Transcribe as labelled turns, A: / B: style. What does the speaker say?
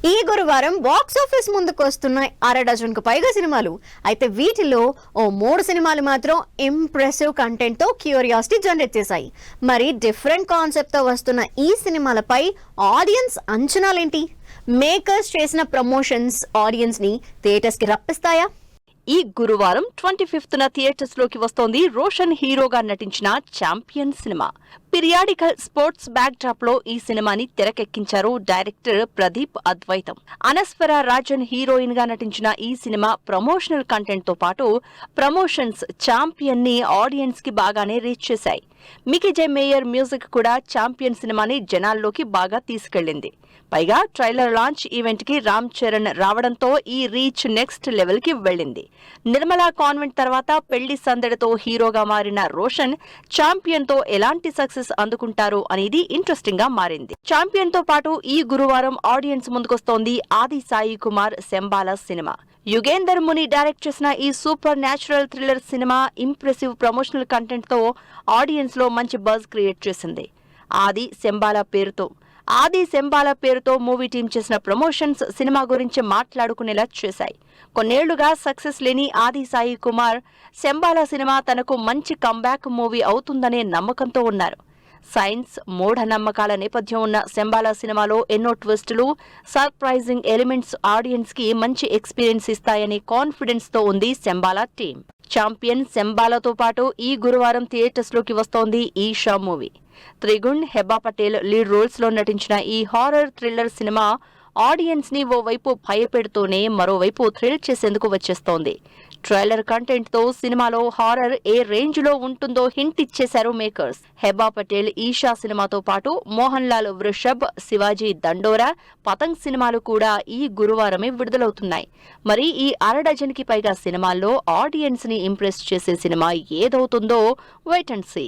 A: ఈ గురువారం box office ముందుకు వస్తున్న డజన్కు పైగా సినిమాలు. అయితే వీటిలో ఓ 3 సినిమాలు మాత్రం ఇంప్రెసివ్ కంటెంట్ తో క్యూరియాసిటీ జనరేట్ చేశాయి. మరి డిఫరెంట్ కాన్సెప్ట్ తో వస్తున్న ఈ సినిమాలపై ఆడియన్స్ అంచనాలేంటి? మేకర్స్ చేసిన ప్రమోషన్స్ ఆడియన్స్ ని థియేటర్స్ కి రప్పిస్తాయా?
B: ఈ గురువారం 25న థియేటర్స్ లోకి వస్తోంది రోషన్ హీరోగా నటించిన champion cinema. Periodical sports back drop లో ఈ సినిమాని తెరకెక్కించారు డైరెక్టర్ ప్రదీప్ అద్వైతం. అనస్వర రాజన్ హీరోయిన్ గా నటించిన ఈ సినిమా ప్రమోషనల్ కంటెంట్ తో పాటు ప్రమోషన్స్ ఛాంపియన్ ని ఆడియన్స్ కి బాగానే రీచ్ చేశాయి. మికీ జే మేయర్ మ్యూజిక్ కూడా ఛాంపియన్ సినిమాని జనాల్లోకి బాగా తీసుకెళ్లింది. పైగా ట్రైలర్ లాంచ్ ఈవెంట్ కి రామ్ చరణ్ రావడంతో ఈ రీచ్ నెక్స్ట్ లెవెల్ కి వెళ్లింది. నిర్మలా కాన్వెంట్ తర్వాత పెళ్లి సందడితో హీరోగా మారిన రోషన్ ఛాంపియన్ తో ఎలాంటి సక్సెస్ అందుకుంటారు అనేది ఇంట్రెస్టింగ్ గా మారింది. ఛాంపియన్ తో పాటు ఈ గురువారం ఆడియన్స్ ముందుకొస్తోంది ఆది సాయి కుమార్ శంబాల సినిమా. యుగేందర్ ముని డైరెక్ట్ చేసిన ఈ super natural thriller cinema impressive promotional content తో ఆడియన్స్ లో మంచి బజ్ క్రియేట్ చేసింది. ఆది శంబాల పేరుతో మూవీ టీం చేసిన ప్రమోషన్స్ సినిమా గురించి మాట్లాడుకునేలా చేశాయి. కొన్నేళ్లుగా సక్సెస్ లేని ఆది సాయి కుమార్ శంబాల సినిమా తనకు మంచి కంబ్యాక్ మూవీ అవుతుందనే నమ్మకంతో ఉన్నారు. సైన్స్, మూఢనమ్మకాల నేపథ్యం ఉన్న శంబాల సినిమాలో ఎన్నో ట్విస్టులు, సర్ప్రైజింగ్ ఎలిమెంట్స్ ఆడియన్స్ కి మంచి ఎక్స్పీరియన్స్ ఇస్తాయనే కాన్ఫిడెన్స్ తో ఉంది శంబాల టీం. ఛాంపియన్ శంబాలతో పాటు ఈ గురువారం థియేటర్స్ లోకి వస్తోంది Eesha movie. Trigun, Hebah Patel lead roles లో నటించిన ఈ హారర్ థ్రిల్లర్ సినిమా ఆడియన్స్ ని ఓవైపు భయపెడుతూనే మరోవైపు థ్రిల్ చేసేందుకు వచ్చేస్తోంది. ట్రైలర్ కంటెంట్ తో సినిమాలో హారర్ ఏ రేంజ్ లో ఉంటుందో హింట్ ఇచ్చేశారు మేకర్స్. హెబా పటేల్ ఈషా సినిమాతో పాటు మోహన్ లాల్ వృషభ్, శివాజీ దండోరా, పతంగ్ సినిమాలు కూడా ఈ గురువారమే విడుదలవుతున్నాయి. మరి ఈ డజన్కి పైగా సినిమాల్లో ఆడియన్స్ ని ఇంప్రెస్ చేసే సినిమా ఏదవుతుందో వెయిట్ అండ్ సీ.